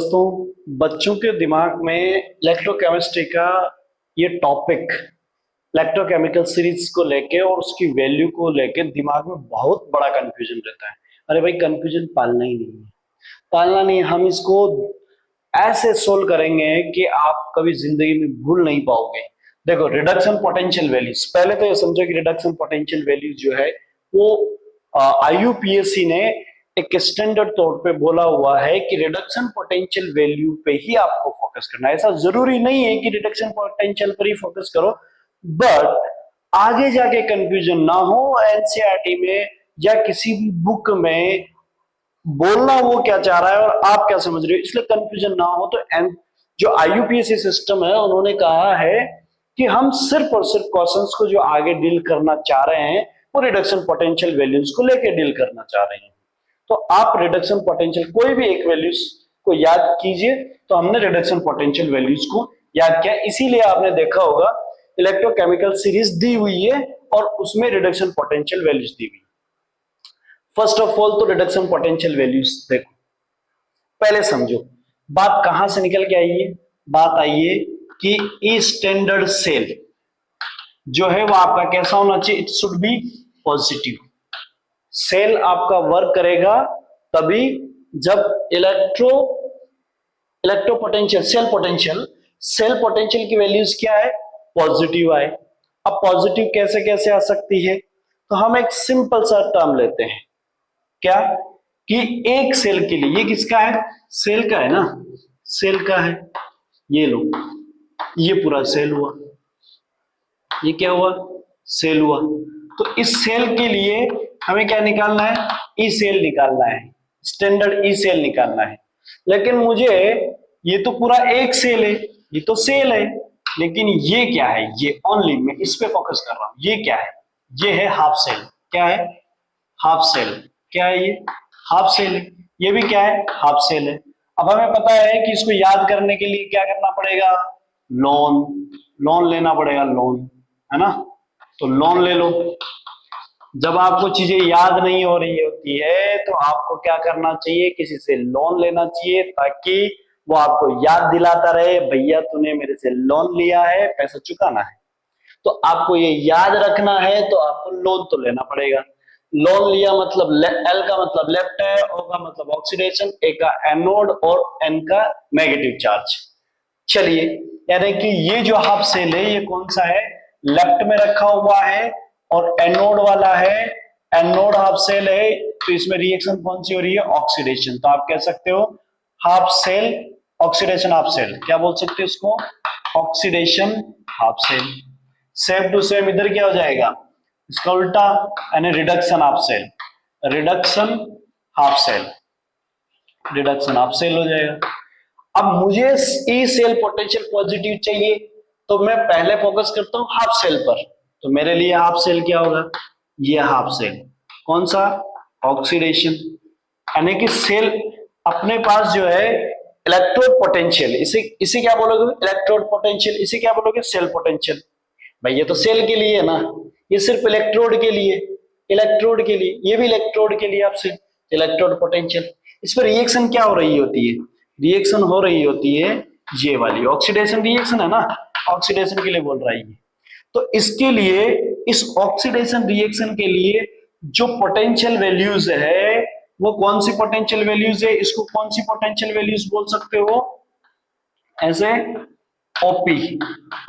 दोस्तों, बच्चों के दिमाग में इलेक्ट्रोकेमिस्ट्री का ये टॉपिक इलेक्ट्रोकेमिकल सीरीज को लेके और उसकी वैल्यू को लेके दिमाग में बहुत बड़ा कंफ्यूजन रहता है। अरे भाई, कंफ्यूजन पालना ही नहीं है, पालना नहीं है। हम इसको ऐसे सोल्व करेंगे कि आप कभी जिंदगी में भूल नहीं पाओगे। देखो, रिडक्शन पोटेंशियल वैल्यूज, पहले तो ये समझो कि रिडक्शन पोटेंशियल वैल्यूज जो है वो आईयूपीएससी ने एक स्टैंडर्ड तौर पे बोला हुआ है कि रिडक्शन पोटेंशियल वैल्यू पे ही आपको फोकस करना है। ऐसा जरूरी नहीं है कि रिडक्शन पोटेंशियल पर ही फोकस करो, बट आगे जाके कंफ्यूजन ना हो एनसीईआरटी में या किसी भी बुक में बोलना वो क्या चाह रहा है और आप क्या समझ रहे हो, इसलिए कंफ्यूजन ना हो। तो जो आईयूपीएससी सिस्टम है उन्होंने कहा है कि हम सिर्फ और सिर्फ क्वेश्चंस को जो आगे डील करना चाह रहे हैं वो रिडक्शन पोटेंशियल वैल्यूज को लेकर डील करना चाह रहे हैं। तो आप रिडक्शन पोटेंशियल कोई भी एक वैल्यूज को याद कीजिए। तो हमने रिडक्शन पोटेंशियल वैल्यूज को याद किया, इसीलिए आपने देखा होगा इलेक्ट्रोकेमिकल सीरीज दी हुई है और उसमें रिडक्शन पोटेंशियल वैल्यूज दी हुई। फर्स्ट ऑफ ऑल तो रिडक्शन पोटेंशियल वैल्यूज देखो, पहले समझो बात कहां से निकल के आई है। बात आई है कि ई स्टैंडर्ड सेल जो है वो आपका कैसा होना चाहिए, it should be positive. Cell आपका वर्क करेगा तभी जब इलेक्ट्रो पोटेंशियल सेल पोटेंशियल की वैल्यूज क्या है, पॉजिटिव आए। अब पॉजिटिव कैसे कैसे आ सकती है, तो हम एक सिंपल सा टर्म लेते हैं, क्या कि एक सेल के लिए, ये किसका है, सेल का है ना, सेल का है। ये लो, ये पूरा सेल हुआ, ये क्या हुआ, सेल हुआ। तो इस सेल के लिए हमें क्या निकालना है, ई सेल निकालना है, स्टैंडर्ड ई सेल निकालना है। लेकिन मुझे ये तो पूरा एक सेल है, ये तो सेल है, लेकिन ये क्या है, ये ओनली मैं इस पे फोकस कर रहा हूं। ये क्या है, ये है हाफ सेल। क्या है, हाफ सेल। क्या है ये, हाफ सेल है। ये भी क्या है, हाफ सेल है। अब हमें पता है कि इसको याद करने के लिए क्या करना पड़ेगा, लोन लेना पड़ेगा, लोन, है ना। तो लोन ले लो। जब आपको चीजें याद नहीं हो रही होती है तो आपको क्या करना चाहिए, किसी से लोन लेना चाहिए ताकि वो आपको याद दिलाता रहे, भैया तूने मेरे से लोन लिया है, पैसा चुकाना है। तो आपको ये याद रखना है तो आपको लोन तो लेना पड़ेगा। लोन लिया मतलब एल का मतलब लेफ्ट है, ओ का मतलब ऑक्सीडेशन, ए का एनोड और एन का नेगेटिव चार्ज। चलिए, यानी कि ये जो हाफ सेल है ये कौन सा है, लेफ्ट में रखा हुआ है और एनोड वाला है, एनोड हाफ सेल है। तो इसमें रिएक्शन कौन सी हो रही है, ऑक्सीडेशन। तो आप कह सकते हो half cell oxidation half cell, क्या बोल सकते हो इसको, oxidation half cell. Same to same इधर क्या हो जाएगा, इसका उल्टा, यानी reduction half cell, reduction half cell, reduction half cell हो जाएगा। अब मुझे ई सेल पोटेंशियल पॉजिटिव चाहिए तो मैं पहले फोकस करता हूं हाफ सेल पर। तो मेरे लिए हाफ सेल क्या होगा, ये हाफ सेल कौन सा, ऑक्सीडेशन। यानी कि सेल अपने पास जो है इलेक्ट्रोड पोटेंशियल, इसे क्या बोलोगे, इलेक्ट्रोड पोटेंशियल, इसे क्या बोलोगे, सेल पोटेंशियल। भाई ये तो सेल के लिए है ना, ये सिर्फ इलेक्ट्रोड के लिए, इलेक्ट्रोड के लिए, ये भी इलेक्ट्रोड के लिए आपसे इलेक्ट्रोड पोटेंशियल। इस पर रिएक्शन क्या हो रही होती है, रिएक्शन हो रही होती है ये वाली ऑक्सीडेशन रिएक्शन है ना, ऑक्सीडेशन के लिए बोल रहा है ये। तो इसके लिए, इस ऑक्सीडेशन रिएक्शन के लिए जो पोटेंशियल वैल्यूज है वो कौन सी पोटेंशियल वैल्यूज है, इसको कौन सी पोटेंशियल वैल्यूज बोल सकते हो, ऐसे ओपी,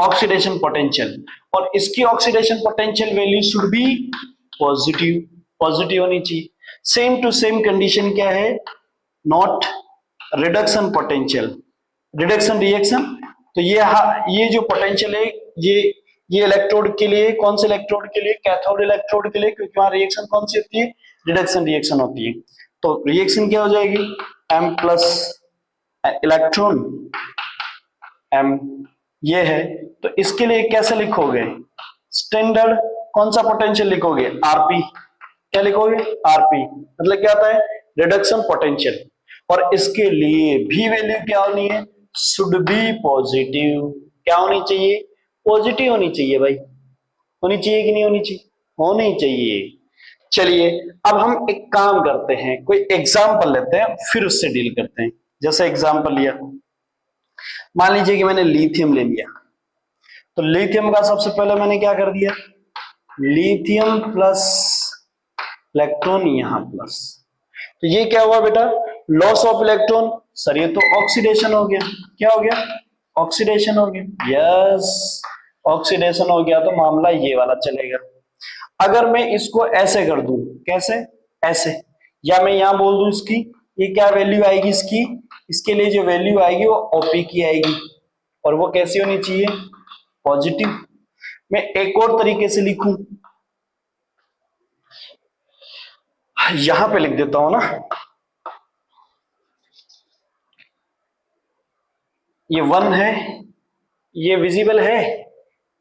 ऑक्सीडेशन पोटेंशियल। और इसकी oxidation potential value should be positive, positive होनी चाहिए। सेम टू सेम कंडीशन क्या है, not reduction potential, reduction reaction. तो ये जो पोटेंशियल है ये इलेक्ट्रोड के लिए, कौन से इलेक्ट्रोड के लिए, कैथोड इलेक्ट्रोड के लिए, क्योंकि वहां रिएक्शन कौन सी होती है, रिडक्शन रिएक्शन होती है। तो रिएक्शन क्या हो जाएगी, M प्लस इलेक्ट्रॉन M, ये है। तो इसके लिए कैसे लिखोगे, स्टैंडर्ड कौन सा पोटेंशियल लिखोगे, आरपी। क्या लिखोगे, आरपी, मतलब क्या होता है, रिडक्शन पोटेंशियल। और इसके लिए भी वैल्यू क्या होनी है, शुड बी पॉजिटिव। क्या होनी चाहिए, पॉजिटिव होनी चाहिए भाई, होनी चाहिए कि नहीं होनी चाहिए, होनी चाहिए। चलिए अब हम एक काम करते हैं, कोई एग्जांपल लेते हैं फिर उससे डील करते हैं। जैसे एग्जांपल लिया, मान लीजिए कि मैंने लिथियम ले लिया, तो लिथियम का सबसे पहले मैंने क्या कर दिया, लिथियम प्लस इलेक्ट्रॉन यहां प्लस, तो ये क्या हुआ बेटा, लॉस ऑफ इलेक्ट्रॉन। सर ये तो ऑक्सीडेशन हो गया, क्या हो गया, ऑक्सीडेशन हो गया, यस ऑक्सीडेशन हो गया, तो मामला ये वाला चलेगा। अगर मैं इसको ऐसे कर दूं, कैसे, ऐसे, या मैं यहां बोल दूं इसकी, ये क्या वैल्यू आएगी इसकी, इसके लिए जो वैल्यू आएगी वो ओपी की आएगी, और वो कैसी होनी चाहिए, पॉजिटिव। मैं एक और तरीके से लिखूं, यहां पे लिख देता हूं ना, ये 1 है, ये विजिबल है,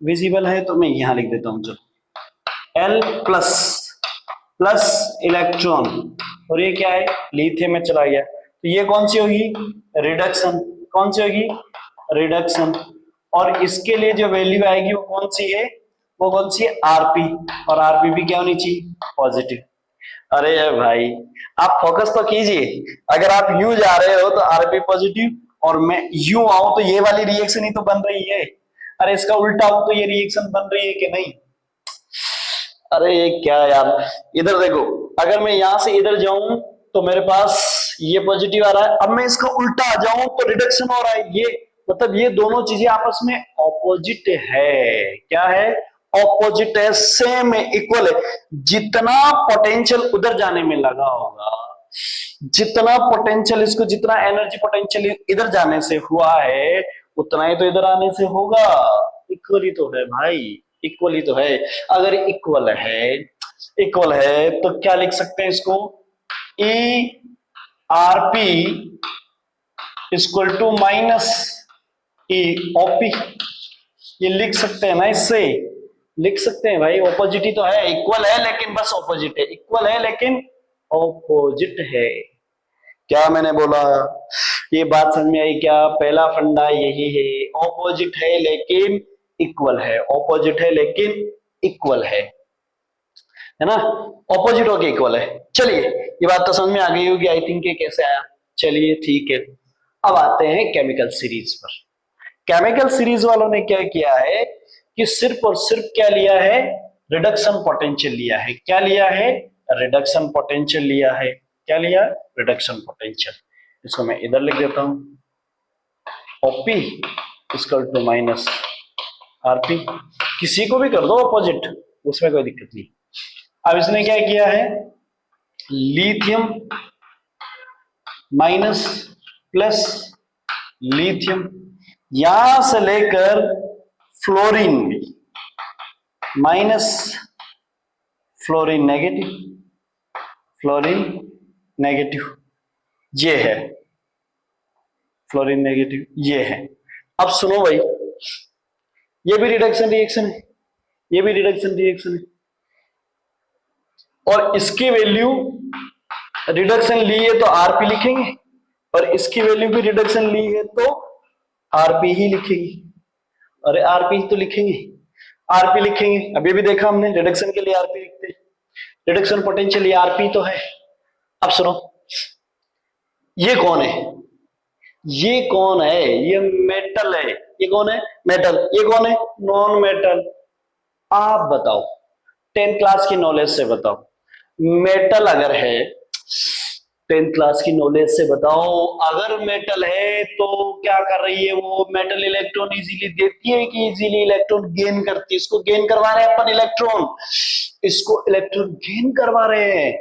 विजिबल है, तो मैं यहां लिख देता हूं, चलो एल प्लस प्लस इलेक्ट्रॉन, और ये क्या है, लिथियम में चला गया, तो ये कौन सी होगी, रिडक्शन, कौन सी होगी, रिडक्शन। और इसके लिए जो वैल्यू आएगी वो कौन सी है, वो कौन सी है, आरपी, और आरपी भी क्या होनी चाहिए, पॉजिटिव। अरे भाई आप फोकस तो कीजिए, अगर आप यू जा रहे हो तो आरपी पॉजिटिव, और मैं यू आऊं तो ये वाली रिएक्शन ही तो बन रही है, अरे इसका उल्टा हो तो ये रिएक्शन बन रही है कि नहीं। अरे ये क्या यार, इधर देखो, अगर मैं यहां से इधर जाऊं तो मेरे पास ये पॉजिटिव आ रहा है, अब मैं इसका उल्टा आ जाऊं तो रिडक्शन हो रहा है, ये मतलब ये दोनों चीजें आपस में ऑपोजिट है, क्या है, ऑपोजिट है, सेम है, इक्वल है। जितना पोटेंशियल उधर जाने में लगा होगा, जितना पोटेंशियल इसको, जितना एनर्जी पोटेंशियल इधर जाने से हुआ है, उतना ही तो इधर आने से होगा, इक्वल ही तो है भाई, इक्वल ही तो है। अगर इक्वल है, इक्वल है तो क्या लिख सकते हैं इसको, E R P equal to minus E OP, ये लिख सकते हैं ना, इससे लिख सकते हैं भाई, ऑपोजिट ही तो है, इक्वल है लेकिन बस ऑपोजिट है, इक्वल है लेकिन ऑपोजिट है। क्या मैंने बोला, ये बात समझ में आई क्या, पहला फंडा यही है, ऑपोजिट है लेकिन इक्वल है, ऑपोजिट है लेकिन इक्वल है ना, ऑपोजिट होके इक्वल है। चलिए ये बात तो समझ में आ गई होगी आई थिंक, कैसे आया, चलिए ठीक है। अब आते हैं केमिकल सीरीज पर। केमिकल सीरीज वालों ने क्या किया है कि सिर्फ और सिर्फ क्या लिया है, रिडक्शन पोटेंशियल लिया है, क्या लिया है, रिडक्शन पोटेंशियल लिया है, क्या लिया, रिडक्शन पोटेंशियल। इसको मैं इधर लिख देता हूं, OP equal to minus RP, किसी को भी कर दो अपोजिट, उसमें कोई दिक्कत नहीं। अब इसने क्या किया है, लिथियम माइनस प्लस लिथियम, यहां से लेकर fluorine minus fluorine negative, fluorine negative, ये है फ्लोरीन नेगेटिव, ये है। अब सुनो भाई, ये भी रिडक्शन रिएक्शन है, ये भी रिडक्शन रिएक्शन है, और इसकी वैल्यू रिडक्शन ली है तो आरपी लिखेंगे, और इसकी वैल्यू भी रिडक्शन ली है तो आरपी ही लिखेंगे, अरे आरपी तो लिखेंगे, आरपी लिखेंगे, अभी भी देखा हमने, रिडक्शन के लिए आरपी लिखते हैं, रिडक्शन पोटेंशियल ये आरपी तो है। अब सुनो, ये कौन है, ये कौन है, ये मेटल है, ये कौन है, मेटल, ये कौन है, नॉन मेटल। आप बताओ 10th क्लास की नॉलेज से बताओ, मेटल अगर है, 10th क्लास की नॉलेज से बताओ, अगर मेटल है तो क्या कर रही है वो, मेटल इलेक्ट्रॉन इजीली देती है कि इजीली इलेक्ट्रॉन गेन करती है, इसको गेन करवा रहे हैं अपन इलेक्ट्रॉन, इसको इलेक्ट्रॉन गेन करवा रहे हैं।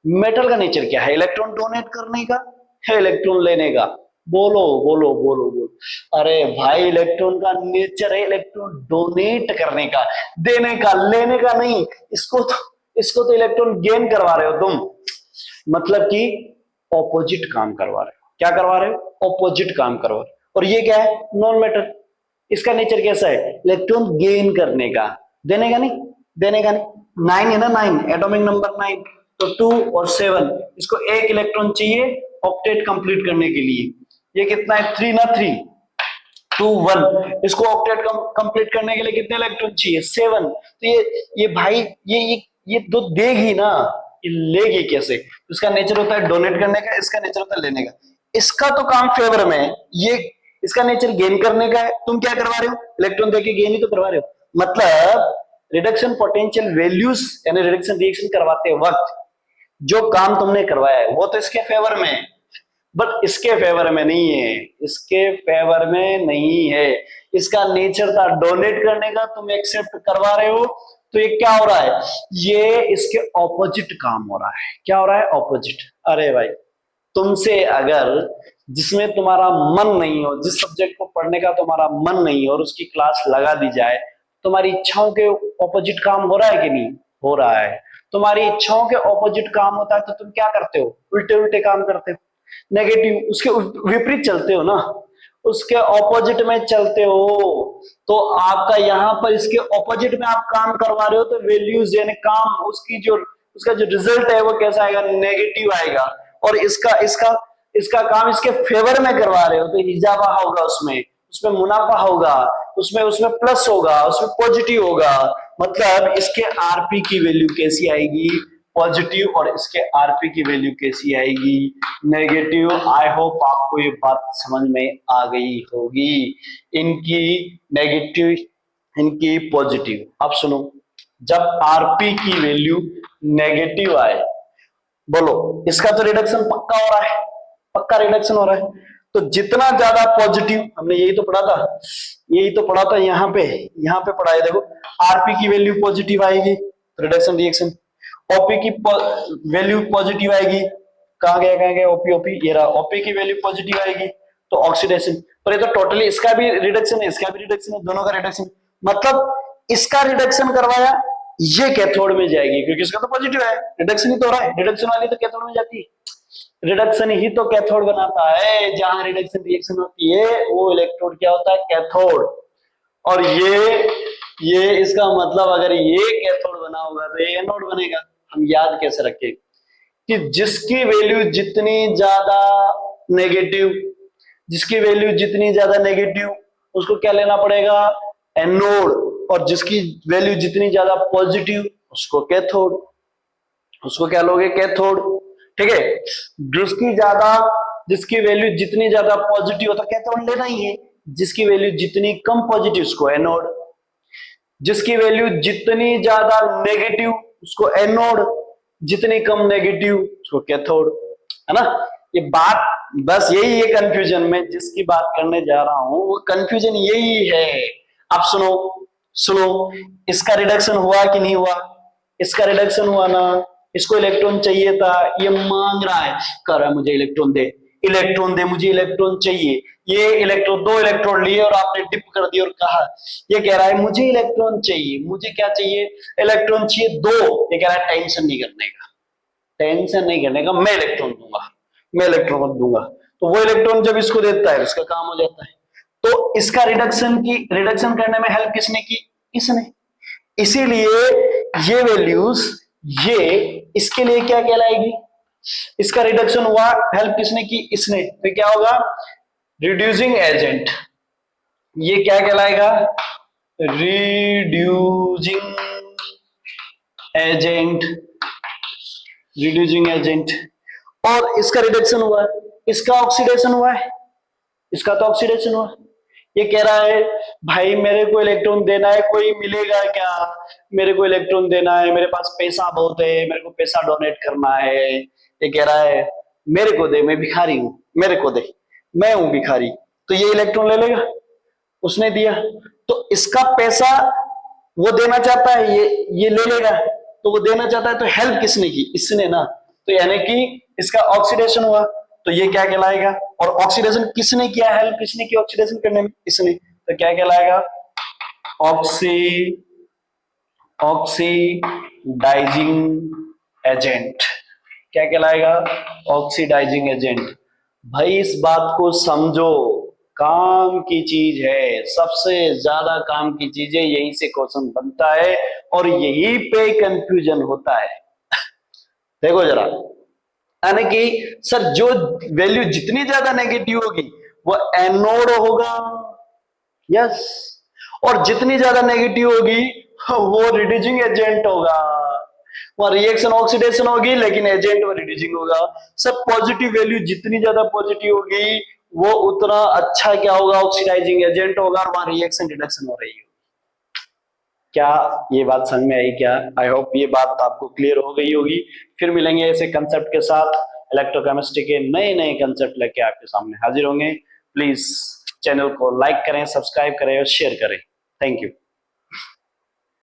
मेटल का नेचर क्या है, इलेक्ट्रॉन डोनेट करने का है, इलेक्ट्रॉन लेने का, बोलो बोलो बोलो बोलो, अरे भाई इलेक्ट्रॉन का नेचर है इलेक्ट्रॉन डोनेट करने का, देने का, लेने का नहीं, इसको तो इलेक्ट्रॉन गेन करवा रहे हो तुम, मतलब कि ऑपोजिट काम करवा रहे हो, क्या करवा रहे हो, ऑपोजिट काम करवा रहे हो। और ये क्या है, नॉन मेटल, इसका नेचर कैसा है, इलेक्ट्रॉन गेन करने का, देने का नहीं, देने का नहीं। 9 है ना, 9 एटॉमिक नंबर 9, तो 2 और 7, इसको एक इलेक्ट्रॉन चाहिए ऑक्टेट कंप्लीट करने के लिए, ये कितना है 3 ना, 3 2 1, इसको ऑक्टेट कंप्लीट करने के लिए कितने इलेक्ट्रॉन चाहिए 7, तो ये भाई ये तो देगी ना, ये लेगी कैसे, इसका नेचर होता है डोनेट करने का, इसका नेचर होता है लेने का। इसका तो काम फेवर में है, ये इसका नेचर गेन करने का है, तुम क्या करवा रहे हो, इलेक्ट्रॉन देके गेन ही तो करवा रहे हो। मतलब रिडक्शन पोटेंशियल वैल्यूज यानी रिडक्शन रिएक्शन करवाते वक्त जो काम तुमने करवाया है वो तो इसके फेवर में है, बट इसके फेवर में नहीं है, इसके फेवर में नहीं है। इसका नेचर था डोनेट करने का, तुम एक्सेप्ट करवा रहे हो, तो ये क्या हो रहा है, ये इसके ऑपोजिट काम हो रहा है। क्या हो रहा है, ऑपोजिट। अरे भाई तुमसे अगर जिसमें तुम्हारा मन नहीं हो, जिस सब्जेक्ट को पढ़ने का तुम्हारा मन नहीं हो और उसकी क्लास लगा दी जाए, तुम्हारी इच्छाओं के ऑपोजिट काम हो रहा है कि नहीं हो रहा है। तुम्हारी इच्छाओं के ऑपोजिट काम होता है तो तुम क्या करते हो, उल्टे उल्टे काम करते हो, नेगेटिव उसके विपरीत चलते हो ना, उसके ऑपोजिट में चलते हो। तो आपका यहाँ पर इसके ऑपोजिट में आप काम करवा रहे हो, तो वैल्यूज यानी काम उसकी जो उसका जो रिजल्ट है वो कैसा आएगा, नेगेटिव आएगा। और इसका इसका इसका काम इसके फेवर में करवा रहे हो तो इजाफा होगा, उसमें उसमें मुनाफा होगा, उसमें उसमें प्लस होगा, उसमें पॉजिटिव होगा। मतलब इसके आरपी की वैल्यू कैसी आएगी, पॉजिटिव, और इसके आरपी की वैल्यू कैसी आएगी, नेगेटिव। आई होप आपको ये बात समझ में आ गई होगी, इनकी नेगेटिव इनकी पॉजिटिव। अब सुनो, जब आरपी की वैल्यू नेगेटिव आए, बोलो इसका तो रिडक्शन पक्का हो रहा है, पक्का रिडक्शन हो रहा है। तो जितना ज्यादा पॉजिटिव, हमने यही तो पढ़ा था, यही तो पढ़ा था यहाँ पे पढ़ा है, देखो आरपी की वैल्यू पॉजिटिव आएगी, रिडक्शन रिएक्शन। ओपी की वैल्यू पॉजिटिव आएगी, कहाँ गया ओपी, ओपी ये रहा, ओपी की वैल्यू पॉजिटिव आएगी तो ऑक्सीडेशन। पर ये तो टोटली इसका भी रिडक्शन है, इसका भी रिडक्शन है, दोनों का रिडक्शन। मतलब इसका रिडक्शन करवाया, ये कैथोड में जाएगी क्योंकि इसका तो पॉजिटिव है, रिडक्शन ही तो हो रहा है, रिडक्शन वाली तो कैथोड में जाती है। रिडक्शन ही तो कैथोड बनाता है, जहां रिडक्शन रिएक्शन होती है वो इलेक्ट्रोड क्या होता है, कैथोड। और ये इसका मतलब अगर ये कैथोड बना होगा तो ये एनोड बनेगा। हम याद कैसे रखें कि जिसकी वैल्यू जितनी ज्यादा नेगेटिव, जिसकी वैल्यू जितनी ज्यादा नेगेटिव उसको क्या लेना पड़ेगा, एनोड, और जिसकी वैल्यू जितनी ज्यादा पॉजिटिव उसको कैथोड, उसको क्या लोगे, कैथोड। ठीक है, जिसकी वैल्यू जितनी ज्यादा पॉजिटिव हो तो कैथोड लेना ही है, जिसकी वैल्यू जितनी कम पॉजिटिव उसको एनोड, जिसकी वैल्यू जितनी ज्यादा नेगेटिव उसको एनोड, जितनी कम नेगेटिव उसको कैथोड, है ना। ये बात बस यही है, कंफ्यूजन में जिसकी बात करने जा रहा हूं वो कंफ्यूजन यही है। अब सुनो सुनो, इसका रिडक्शन हुआ कि नहीं हुआ, इसका रिडक्शन हुआ ना, इसको इलेक्ट्रॉन चाहिए था, ये मांग रहा है, कह रहा है मुझे इलेक्ट्रॉन दे, इलेक्ट्रॉन दे, मुझे इलेक्ट्रॉन चाहिए। ये इलेक्ट्रॉन, दो इलेक्ट्रॉन लिए और आपने डिप कर दिया और कहा, ये कह रहा है मुझे इलेक्ट्रॉन चाहिए, मुझे क्या चाहिए, इलेक्ट्रॉन चाहिए दो। ये कह रहा है टेंशन नहीं करने का, टेंशन नहीं करने का, मैं इलेक्ट्रॉन दूंगा, मैं इलेक्ट्रॉन दूंगा। तो वो इलेक्ट्रॉन जब इसको देता है इसका काम हो जाता है। तो इसका रिडक्शन करने में हेल्प किसने की, इसने। इसीलिए ये वैल्यूज ये इसके लिए क्या कहलाएगी, इसका रिडक्शन हुआ, हेल्प किसने की, इसने, तो क्या होगा, रिड्यूसिंग एजेंट। ये क्या कहलाएगा, रिड्यूसिंग एजेंट, रिड्यूसिंग एजेंट। और इसका रिडक्शन हुआ है, इसका ऑक्सीडेशन हुआ है, इसका तो ऑक्सीडेशन हुआ। ये कह रहा है भाई मेरे को इलेक्ट्रॉन देना है, कोई मिलेगा क्या, मेरे को इलेक्ट्रॉन देना है, मेरे पास पैसा बहुत है, मेरे को पैसा डोनेट करना है। ये कह रहा है मेरे को दे, मैं भिखारी हूं, मेरे को दे, मैं हूं भिखारी। तो ये इलेक्ट्रॉन ले लेगा, उसने दिया तो इसका पैसा वो देना चाहता है, ये ले लेगा, तो वो देना चाहता है, तो हेल्प किसने की, इसने ना। तो यानी कि इसका ऑक्सीडेशन हुआ, तो ये क्या कहलाएगा, और ऑक्सीडेशन किसने किया, हेल्प किसने की ऑक्सीडेशन करने में, इसने, तो क्या कहलाएगा, ऑक्सीडाइजिंग एजेंट। क्या कहलाएगा, ऑक्सीडाइजिंग एजेंट। भाई इस बात को समझो, काम की चीज है, सबसे ज्यादा काम की चीज है, यहीं से क्वेश्चन बनता है और यहीं पे कंफ्यूजन होता है। देखो जरा, यानी कि सर जो वैल्यू जितनी ज्यादा नेगेटिव होगी वो एनोड होगा, यस, और जितनी ज्यादा नेगेटिव होगी वो रिड्यूसिंग एजेंट होगा। वहां रिएक्शन ऑक्सीडेशन होगी लेकिन एजेंट में रिड्यूसिंग होगा। सब पॉजिटिव वैल्यू जितनी ज्यादा पॉजिटिव होगी वो उतना अच्छा क्या होगा, ऑक्सीडाइजिंग एजेंट होगा और वहां रिएक्शन रिडक्शन हो रही है। क्या ये बात समझ में आई क्या? आई होप ये बात आपको क्लियर हो गई होगी। फिर मिलेंगे ऐसे कंसेप्ट के साथ, इलेक्ट्रोकेमिस्ट्री के नए नए कंसेप्ट लेके आपके सामने हाजिर होंगे। प्लीज चैनल को लाइक करें, सब्सक्राइब करें और शेयर करें। Thank you.